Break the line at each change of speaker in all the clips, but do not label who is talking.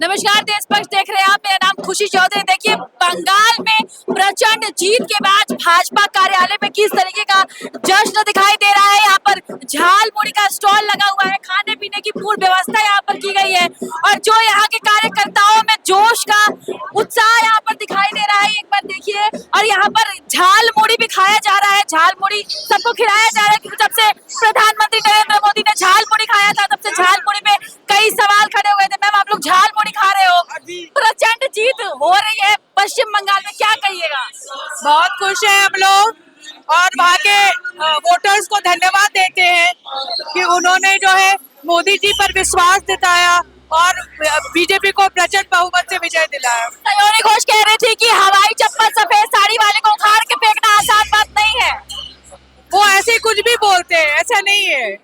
नमस्कार, देश पक्ष देख रहे हैं आप। मेरा नाम खुशी चौधरी। देखिए, बंगाल में प्रचंड जीत के बाद भाजपा कार्यालय में किस तरीके का जश्न दिखाई दे रहा है। यहाँ पर झाल मुड़ी का स्टॉल लगा हुआ है, खाने पीने की पूर्ण व्यवस्था यहाँ पर की गई है और जो यहाँ के कार्यकर्ताओं में जोश का उत्साह यहाँ पर दिखाई दे रहा है। एक बार देखिए, और यहाँ पर झाल मुड़ी भी खाया जा रहा है। झाल मुड़ी सबको खिलाया जा रहा है क्योंकि जब से प्रधानमंत्री नरेंद्र मोदी ने झाल मुड़ी खाया था तब से झाल मुड़ी में कई सवाल खड़े हुए थे। मैम, आप लोग झाल मुड़ी खा रहे हो, प्रचंड जीत हो रही है पश्चिम बंगाल में, क्या कहिएगा?
बहुत खुश हैं हम लोग और वहाँ के वोटर्स को धन्यवाद देते हैं कि उन्होंने जो है मोदी जी पर विश्वास जताया और बीजेपी को प्रचंड बहुमत से विजय दिलाया।
सयोनी घोष कह रही थी कि हवाई चप्पल सफेद साड़ी वाले को उखाड़ के फेंकना आसान बात नहीं है।
वो ऐसे कुछ भी बोलते हैं, ऐसा नहीं है।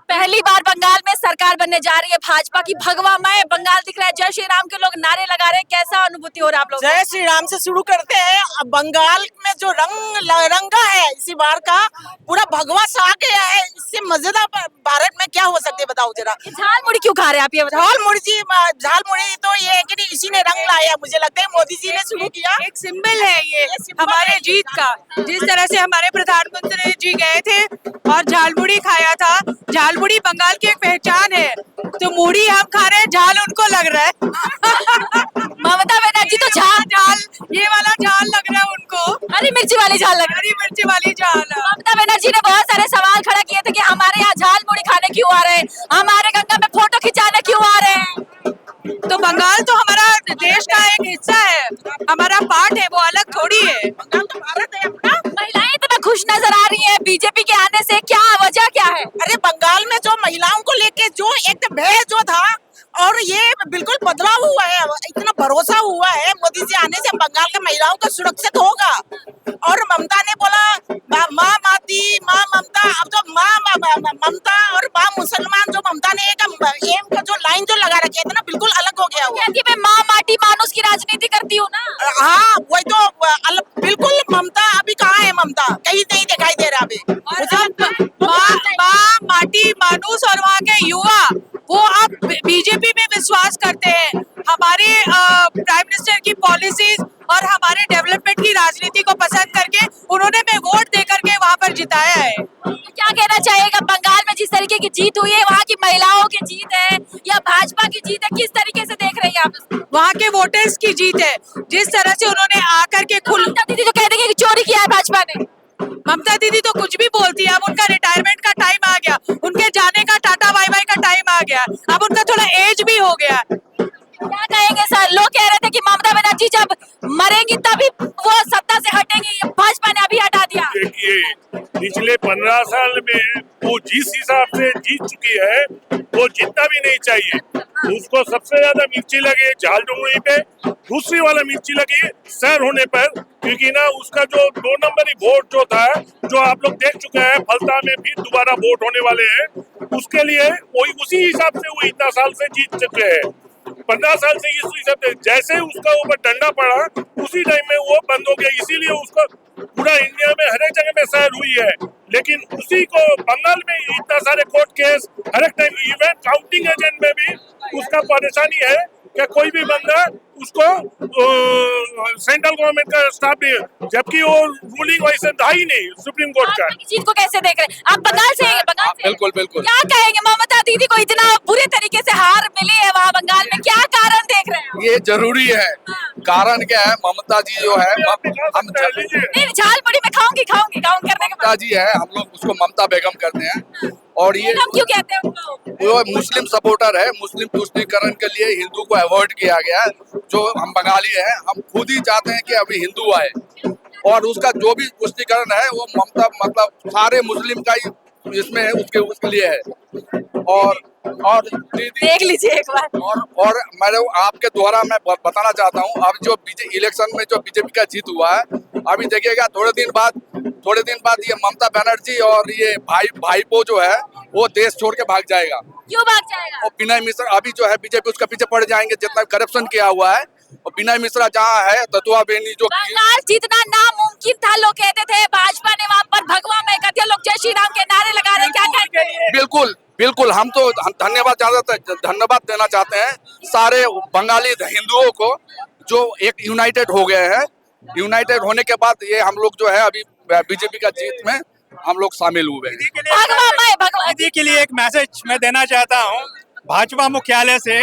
पहली बार बंगाल में सरकार बनने जा रही है भाजपा की, भगवामय बंगाल दिख रहा है। जय श्री राम के लोग नारे लगा रहे हैं, कैसा अनुभूति हो रहा है आप लोग?
जय श्री राम से शुरू करते हैं। अब बंगाल में जो रंगा है इसी बार का, पूरा भगवा सा गया है। इससे मजेदार भारत में क्या हो सकती है, बताओ जरा।
झाल मुड़ी क्यों खा रहे हैं आप, ये बताओ?
झाल मुड़ी तो ये है कि इसी ने रंग लाया, मुझे लगता है मोदी जी ने शुरू किया।
एक सिंबल है ये हमारे जीत का। जिस तरह से हमारे प्रधानमंत्री जी गए थे और झालमुड़ी खाया था, झालमुड़ी बंगाल की एक पहचान है, तो मुड़ी हम खा रहे हैं, झाल उनको लग रहा है।
ममता बनर्जी तो
झाल ये वाला झाल लग रहा है उनको,
हरी मिर्ची वाली झाल लग रही है।
हरी मिर्ची वाली झाल।
ममता बनर्जी ने बहुत सारे सवाल खड़ा किए थे कि हमारे यहाँ झाल मुड़ी खाने क्यों आ रहे हैं, हमारे गंगा में फोटो खिंचाने क्यों आ रहे हैं।
तो बंगाल तो हमारा देश का एक हिस्सा है, हमारा पार्ट है, वो अलग थोड़ी है।
बंगाल तो भारत है अपना।
महिलाएं इतना खुश नजर आ रही है बीजेपी के आने से, क्या वजह क्या है?
अरे बंगाल में जो महिलाओं को लेके जो एक भय जो था, और ये बिल्कुल बदलाव हुआ है। इतना भरोसा हुआ है मोदी जी आने से, बंगाल के महिलाओं को सुरक्षित होगा। और ममता ने बोला माँ माती माँ ममता, अब तो माँ ममता और माँ मुसलमान, जो ममता ने एक एम का जो लाइन जो लगा रखी है ना, बिल्कुल अलग हो गया हुआ।
मैं माँ माटी मानुस की राजनीति करती हूँ ना।
हाँ, वही तो बिल्कुल। ममता अभी कहाँ है? ममता कहीं नहीं दिखाई दे रहा अभी।
माँ माटी मानुस और वहाँ के युवा वो अब बीजेपी में विश्वास करते हैं। हमारे प्राइम मिनिस्टर की पॉलिसीज और हमारे डेवलपमेंट की राजनीति को पसंद करके उन्होंने मैं वोट दे करके वहाँ पर जिताया है।
क्या कहना चाहिएगा, बंगाल में जिस तरीके की जीत हुई है, वहाँ की महिलाओं की जीत है या भाजपा की जीत है, किस तरीके से देख रही है आप?
वहाँ के वोटर्स की जीत है। जिस तरह से उन्होंने आकर के
ममता दीदी तो कह देंगे कि चोरी किया है भाजपा ने।
ममता दीदी तो कुछ भी बोलती है। अब उनका रिटायरमेंट का टाइम आ गया, उनके जाने का टाटा बाय बाय का टाइम आ गया, अब उनका थोड़ा एज भी हो गया।
क्या कहेंगे सर? लोग कह रहे थे कि ममता बनर्जी जब मरेंगी तभी वो सत्ता से हटेंगी, भाजपा ने अभी हटा दिया।
देखिए, पिछले 15 साल में वो जिस हिसाब से जीत चुकी है वो जीतना भी नहीं चाहिए। उसको सबसे ज्यादा मिर्ची लगी झालमुड़ी पे, दूसरी वाला मिर्ची लगी सर होने पर, क्योंकि ना उसका जो 2 नंबरी वोट जो था, जो आप लोग देख चुके हैं, फलता में फिर दोबारा वोट होने वाले हैं, उसके लिए वही उसी हिसाब से वो इतना साल से जीत चुके हैं। 15 साल से इस हिसाब से जैसे उसका ऊपर डंडा पड़ा उसी टाइम में वो बंद हो गया। इसीलिए उसको पूरा इंडिया में हर एक जगह में सैर हुई है, लेकिन उसी को बंगाल में इतना सारे कोर्ट केस हर एक टाइम, इवन काउंटिंग एजेंट में भी उसका परेशानी है कि कोई भी बंदा उसको सेंट्रल गवर्नमेंट का स्टाफ नहीं है, जबकि वो रूलिंग वैसे था ही नहीं सुप्रीम कोर्ट का।
जीत को कैसे देख रहे हैं आप? बंगाल से हैं? बंगाल से?
बिल्कुल बिल्कुल।
क्या कहेंगे, ममता दीदी को इतना बुरे तरीके से हार मिली है वहाँ बंगाल में, क्या कारण देख रहे हैं?
ये जरूरी है। कारण क्या है? ममता जी जो है, हम
झाल मुड़ी में खाऊंगी खाऊंगी काउंट करने के
ममता जी है, हम लोग उसको ममता बेगम करते हैं। और ये
हम क्यों कहते हैं उनको?
वो मुस्लिम सपोर्टर है, मुस्लिम तुष्टीकरण के लिए हिंदू को अवॉइड किया गया है। जो हम बंगाली हैं, हम खुद ही चाहते हैं कि अभी हिंदू आए, और उसका जो भी पुष्टिकरण है वो ममता मतलब सारे मुस्लिम का ही इसमें है, उसके लिए है। और
देख लीजिए एक बार।
और मैं आपके द्वारा मैं बताना चाहता हूँ, अब जो इलेक्शन में जो बीजेपी का जीत हुआ है, अभी देखिएगा थोड़े दिन बाद ये ममता बनर्जी और ये भाईपो जो है वो देश छोड़ के भाग जाएगा।
क्यों भाग जाएगा?
और विनय मिश्रा अभी जो है बीजेपी उसका पीछे पड़ जाएंगे, जितना करप्शन किया हुआ है। और विनय मिश्रा जहाँ है, दतुआ बेनी जो
बंगाल जीतना नामुमकिन था, लोग कहते थे। भाजपा ने वहाँ पर भगवा में कहते लोग जय श्री राम के नारे लगा रहे, क्या कहेंगे?
बिल्कुल बिल्कुल हम धन्यवाद देना चाहते हैं सारे बंगाली हिंदुओं को जो एक यूनाइटेड हो गए हैं। यूनाइटेड होने के बाद ये हम लोग जो है अभी बीजेपी का जीत में हम लोग शामिल हुए हैं।
दीदी के लिए एक मैसेज मैं देना चाहता हूँ भाजपा मुख्यालय से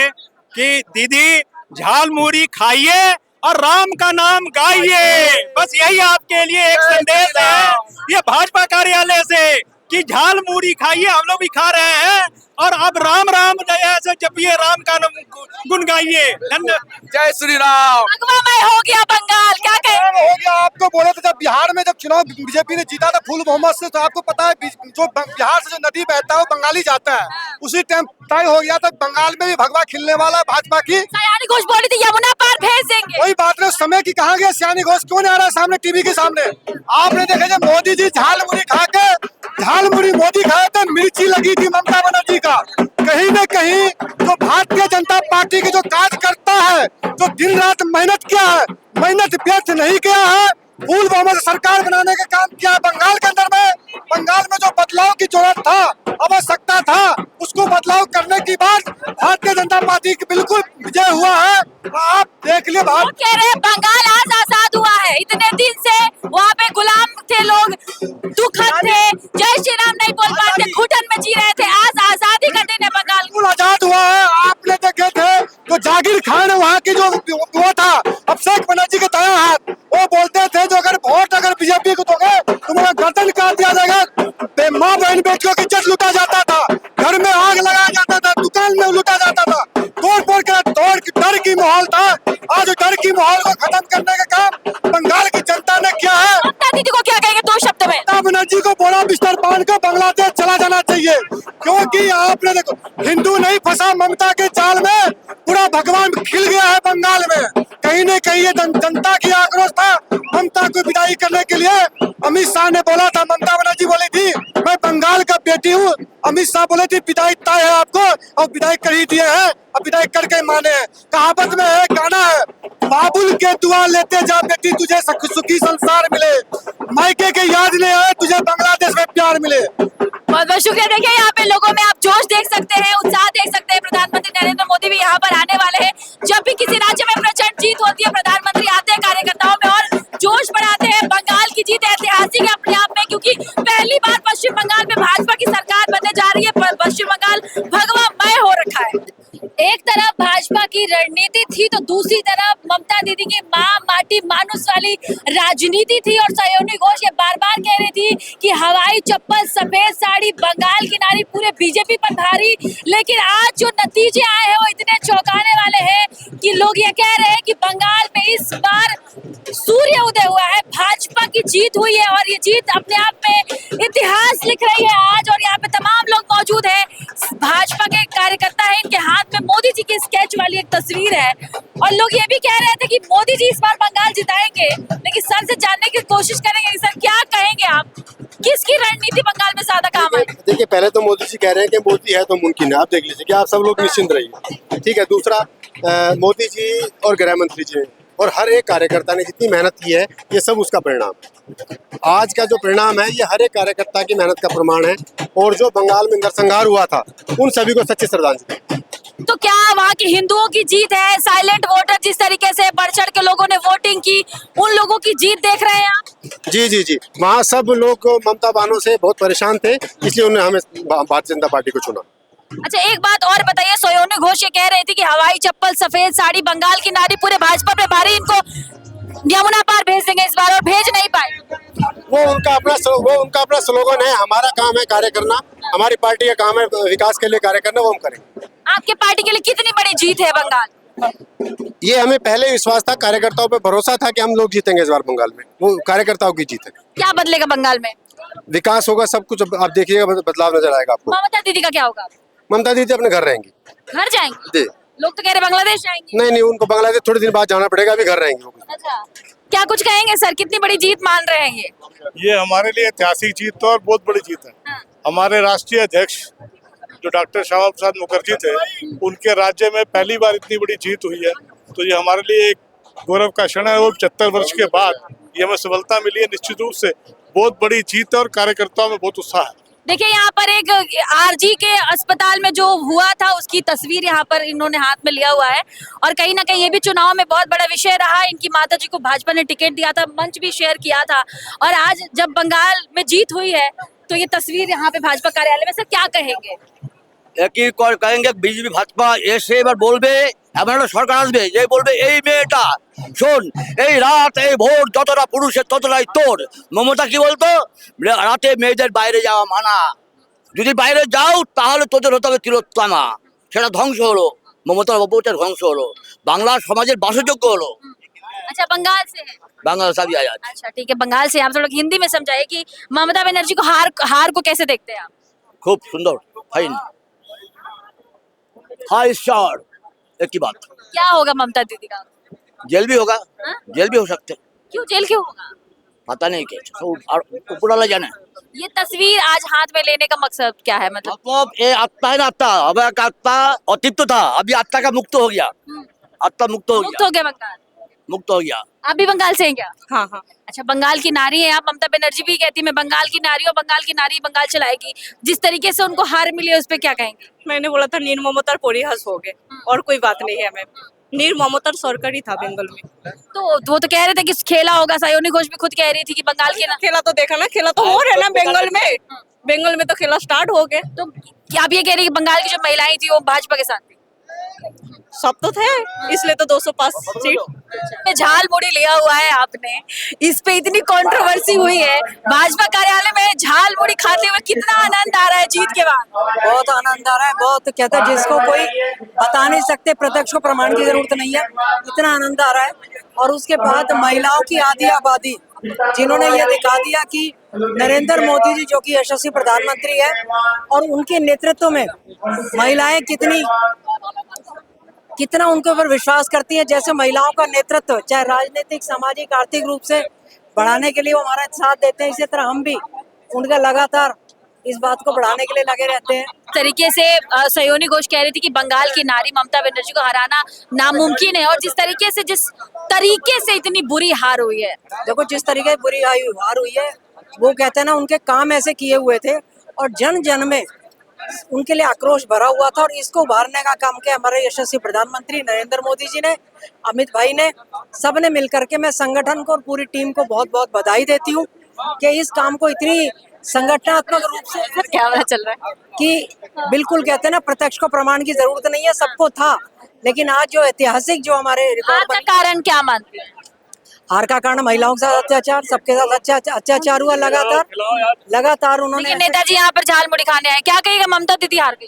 कि दीदी झालमुड़ी खाइए और राम का नाम गाइए। बस यही आपके लिए एक संदेश है ये भाजपा कार्यालय से कि झालमुड़ी खाइए, हम लोग भी खा रहे हैं और अब राम राम ऐसे जपिए, राम का नाम गुन गाइए।
जय श्री राम।
भगवामय हो गया बंगाल, क्या कहें?
हो गया। आपको बोले थे जब बिहार में जब चुनाव बीजेपी ने जीता था फुल बहुमत से, तो आपको पता है जो बिहार से जो नदी बहता है वो बंगाली जाता है, उसी टाइम तय हो गया था बंगाल में भी भगवा खिलने वाला है भाजपा की।
सयानी घोष बोली थी यमुना पार भेज देंगे।
वही बात है, समय की कहा गया सयानी घोष क्यों नहीं आ रहा है सामने टीवी के सामने? आपने देखा जब मोदी जी झालमुड़ी खा के, झालमुड़ी मोदी खाए थे, मिर्ची लगी थी ममता बनर्जी का। कहीं न कहीं जो भारतीय जनता पार्टी के जो कार्यकर्ता है, जो दिन रात मेहनत किया है, मेहनत व्यर्थ नहीं किया है, फुल बहुमत सरकार बनाने का काम किया है बंगाल के अंदर में। बंगाल में जो बदलाव की जरूरत था, आवश्यकता था, उसको बदलाव करने की बात भारतीय जनता पार्टी की बिल्कुल विजय हुआ है। आप देख लिए
वो कह रहे हैं बंगाल आज आजाद हुआ है। इतने दिन से वहाँ पे गुलाम थे लोग, दुखद थे, जय श्री राम नहीं बोल पाते, घुटन में जी रहे थे। आज आजादी का दिन है बंगाल,
बिल्कुल आजाद हुआ है। आपने देखे थे तो जाकिर खान वहाँ की जो वो था अभिषेक बनर्जी के दायां हाथ, वो बोलते थे जो अगर वोट बीजेपी को दोगे तुम्हारा गर्दन काट दिया जाएगा। माँ बहन बेटियों की इज्जत लूटा जाता था, घर में आग लगाया जाता था, दुकान में लूटा जाता था, तोड़ डर की माहौल था। आज डर की माहौल को खत्म करने का काम बंगाल की जनता ने किया है।
ममता दीदी को क्या कहेंगे 2 शब्द में?
ममता बनर्जी को बोरा बिस्तर बांध कर बांग्लादेश चला जाना चाहिए, क्योंकि आपने देखो हिंदू नहीं फंसा ममता के जाल में, पूरा भगवान खिल गया है बंगाल में। कहीं न कहीं ये जनता की आक्रोश था। ममता को विदाई करने के लिए अमित शाह ने बोला था, ममता बनर्जी बोली थी मैं बंगाल का बेटी हूँ, अमित शाह बोले थे विदाई तय है आपको, और विदाई कर ही दिए हैं, अब विदाई करके माने हैं। कहावत में है, गाना है, बाबुल के दुआ लेते जा बेटी तुझे सुखी संसार मिले, मायके के याद नहीं आए तुझे बांग्लादेश में प्यार मिले।
बहुत बहुत शुक्रिया। देखिए यहाँ पे लोगों में आप जोश देख सकते हैं, उत्साह देख सकते हैं। प्रधानमंत्री नरेंद्र मोदी भी यहाँ पर आने वाले हैं। जब भी किसी राज्य में प्रचंड जीत होती है, प्रधानमंत्री आते हैं कार्यकर्ताओं में और जोश बढ़ाते हैं। बंगाल की जीत ऐतिहासिक है अपने आप में, क्योंकि पहली बार पश्चिम बंगाल में भाजपा की सरकार बनने जा रही है। पश्चिम बंगाल भगवामय हो रखा है। एक तरफ भाजपा की रणनीति थी तो दूसरी तरफ ममता दीदी की माँ माटी मानुस वाली राजनीति थी। और सयानी घोष ये बार बार कह रही थी कि हवाई चप्पल सफेद साड़ी बंगाल की नारी पूरे बीजेपी पर भारी। लेकिन आज जो नतीजे आए हैं वो इतने चौंकाने वाले हैं कि लोग ये कह रहे हैं कि बंगाल में इस बार सूर्य उदय हुआ है, भाजपा की जीत हुई है। और ये जीत अपने आप में इतिहास लिख रही है आज। और यहाँ पे तमाम लोग मौजूद हैं, भाजपा के कार्यकर्ता है, इनके हाथ में मोदी जी की स्केच वाली एक तस्वीर है। और लोग ये भी कह रहे थे कि मोदी जी इस बार बंगाल जिताएंगे। लेकिन सर से जानने की कोशिश करेंगे कि सर क्या कहेंगे आप, किसकी रणनीति बंगाल में ज्यादा काम है?
देखिए, पहले तो मोदी जी कह रहे हैं कि मोदी है तो मुमकिन है। आप देख लीजिए कि आप सब लोग निश्चिंत रहिए, ठीक है। दूसरा, मोदी जी और गृह मंत्री जी और हर एक कार्यकर्ता ने जितनी मेहनत की है, ये सब उसका परिणाम है। आज का जो परिणाम है ये हर एक कार्यकर्ता की मेहनत का प्रमाण है। और जो बंगाल में नरसंहार हुआ था, उन सभी को सच्ची श्रद्धांजलि।
तो क्या वहाँ के हिंदुओं की जीत है? साइलेंट वोटर जिस तरीके से बढ़ चढ़ के लोगों ने वोटिंग की, उन लोगों की जीत देख रहे हैं आप?
जी जी जी, वहाँ सब लोग ममता बानो से बहुत परेशान थे, इसलिए उन्होंने हमें भारतीय जनता पार्टी को चुना।
अच्छा, एक बात और बताइए, सयानी घोष ये कह रही थी कि हवाई चप्पल सफेद साड़ी बंगाल की नारी पूरे भाजपा पे भारी, इनको यमुना पार भेज देंगे इस बार, और भेज नहीं पाए।
वो उनका अपना स्लोगन है। हमारा काम है कार्य करना, हमारी पार्टी का काम है विकास के लिए कार्य करना, वो हम करेंगे।
आपके पार्टी के लिए कितनी बड़ी जीत है बंगाल?
ये हमें पहले विश्वास था, कार्यकर्ताओं पे भरोसा था कि हम लोग जीतेंगे इस बार बंगाल में। वो कार्यकर्ताओं की जीत है।
क्या बदलेगा बंगाल में?
विकास होगा, सब कुछ आप देखिएगा, बदलाव नजर आएगा आपको।
ममता दीदी का क्या होगा?
ममता दीदी अपने घर रहेंगी।
घर जाएंगे?
जी।
लोग तो कह रहे बांग्लादेश जाएंगे।
नहीं नहीं, उनको बांग्लादेश थोड़े दिन बाद जाना पड़ेगा, अभी घर रहेंगे वो।
अच्छा, क्या कुछ कहेंगे सर, कितनी बड़ी जीत मान रहे हैं
ये हमारे लिए ऐतिहासिक जीत तो और बहुत बड़ी जीत है।
हाँ।
हमारे राष्ट्रीय अध्यक्ष जो डॉक्टर श्यामा प्रसाद मुखर्जी थे, उनके राज्य में पहली बार इतनी बड़ी जीत हुई है, तो ये हमारे लिए एक गौरव का क्षण है। और 75 वर्ष के बाद ये हमें सफलता मिली है, निश्चित रूप से बहुत बड़ी जीत है और कार्यकर्ताओं में बहुत उत्साह है।
देखिए यहाँ पर एक आरजी के अस्पताल में जो हुआ था उसकी तस्वीर यहाँ पर इन्होंने हाथ में लिया हुआ है और कहीं ना कहीं ये भी चुनाव में बहुत बड़ा विषय रहा। इनकी माताजी को भाजपा ने टिकट दिया था, मंच भी शेयर किया था और आज जब बंगाल में जीत हुई है तो ये तस्वीर यहाँ पे भाजपा कार्यालय में। सर क्या कहेंगे?
একই কয়েঙ্গে বিজেপি ভাজপা এসে এবার বলবে এমন একটা সরকার আসবে যে বলবে এই মেয়েটা শোন এই রাত এই ভোর যতটা পুরুষের ততটাই তোর। মমতা কি বলতো রাতে মেয়েদের বাইরে যাওয়া মানা, যদি বাইরে যাও তাহলে তোদের হতে হবে তিলোত্তমা। সেটা ধ্বংস হলো, মমতার অপপ্রচার ধ্বংস হলো, বাংলার সমাজের বাসযোগ্য হলো।
अच्छा बंगाल से है?
বাংলা সবই আজাদ।
अच्छा ठीक है, बंगाल से। आप थोड़ा हिंदी में समझाइए कि ममता बनर्जी को हार को कैसे देखते हैं आप?
খুব সুন্দর, ফাইন, हाई स्टार। एक ही बात,
क्या होगा ममता दीदी का?
जेल भी होगा,
हाँ?
जेल भी हो सकते,
क्यों जेल क्यों होगा?
पता नहीं क्या ऊपर वाला जाने।
ये तस्वीर आज हाथ में लेने का मकसद क्या है? मतलब
मतलब ये आत्मा है ना, आत्मा अब एक आत्मा अतिप्त था, अभी आत्मा का मुक्त हो गया, आत्मा मुक्त हो
मुक्त
गया,
हो गया बंगाल।
मुक्त हो गया।
आप भी बंगाल से हैं क्या?
हाँ हाँ।
अच्छा, बंगाल की नारी है आप। ममता बनर्जी भी कहती मैं बंगाल की नारी हूँ, बंगाल की नारी बंगाल चलाएगी। जिस तरीके से उनको हार मिली है उस पर क्या कहेंगे?
मैंने बोला था नीर ममतार परिहास हो गए और कोई बात नहीं है। मैं नीर ममतार सरकार ही था बंगाल में।
तो वो तो कह रहे थे कि खेला होगा। सयोनी घोष भी खुद कह रही थी कि बंगाल के ना।
खेला तो देखा ना, खेला तो हो रहा है ना बंगाल में। बंगाल में तो खेला स्टार्ट हो गए।
तो क्या आप ये कह रही कि बंगाल की जो महिलाएं थी वो भाजपा के साथ थी?
सब तो थे, इसलिए तो 205 सीट।
झाल मुड़ी लिया हुआ है आपने, इस पे इतनी कंट्रोवर्सी हुई है। भाजपा कार्यालय में झाल मुड़ी खाते हुए कितना आनंद आ रहा है जीत के बाद?
बहुत आनंद आ रहा है, बहुत कहता है जिसको कोई बता नहीं सकते, प्रत्यक्ष को प्रमाण की जरूरत नहीं है, इतना आनंद आ रहा है। और उसके बाद महिलाओं की आधी आबादी जिन्होंने ये दिखा दिया कि नरेंद्र मोदी जी जो कि यशस्वी प्रधानमंत्री है और उनके नेतृत्व में महिलाएं कितना उनके ऊपर विश्वास करती हैं। जैसे महिलाओं का नेतृत्व चाहे राजनीतिक, सामाजिक, आर्थिक रूप से बढ़ाने के लिए वो हमारा साथ देते हैं, इसी तरह हम भी उनका लगातार इस बात को बढ़ाने के लिए लगे रहते हैं।
तरीके से सयोनी घोष कह रही थी कि बंगाल की नारी ममता बनर्जी को हराना नामुमकिन है और जिस तरीके से इतनी बुरी हार हुई है।
देखो जिस तरीके से बुरी हार हुई है, वो कहते हैं ना उनके काम ऐसे किए हुए थे और जन जन में उनके लिए आक्रोश भरा हुआ था और इसको उभारने का काम किया हमारे यशस्वी प्रधानमंत्री नरेंद्र मोदी जी ने, अमित भाई ने, सब ने मिलकर के। मैं संगठन को और पूरी टीम को बहुत बहुत बधाई देती हूँ कि इस काम को इतनी संगठनात्मक रूप से
कैमरा चल रहा है
कि बिल्कुल कहते हैं ना प्रत्यक्ष को प्रमाण की जरूरत नहीं है, सबको था, लेकिन आज जो ऐतिहासिक जो हमारे
हार का कारण क्या मानते हैं?
हार का कारण महिलाओं के साथ अत्याचार, सबके साथ अत्याचार हुआ लगातार उन्होंने।
नेताजी यहाँ पर झाल मुड़ी खाने आए, क्या कहिएगा? ममता दीदी हार गई।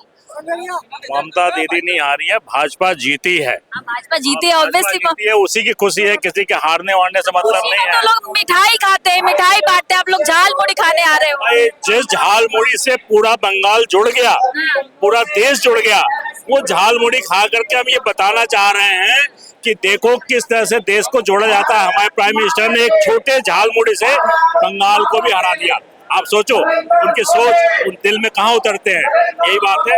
ममता दीदी नहीं हारी है, भाजपा जीती है।
भाजपा जीती है, ऑब्वियसली
है, उसी की खुशी है, किसी के हारने वारने से मतलब नहीं है।
तो लोग मिठाई खाते हैं, मिठाई बांटते हैं, आप लोग झाल मुड़ी खाने आ रहे हो।
जिस झाल मुड़ी से पूरा बंगाल जुड़ गया, पूरा देश जुड़ गया, वो झाल मुड़ी खा करके हम ये बताना चाह रहे हैं कि देखो किस तरह से देश को जोड़ा जाता है। हमारे प्राइम मिनिस्टर ने एक छोटे झाल मुड़ी से बंगाल को भी हरा दिया। आप सोचो उनकी सोच उन दिल में कहाँ उतरते हैं, यही बात है।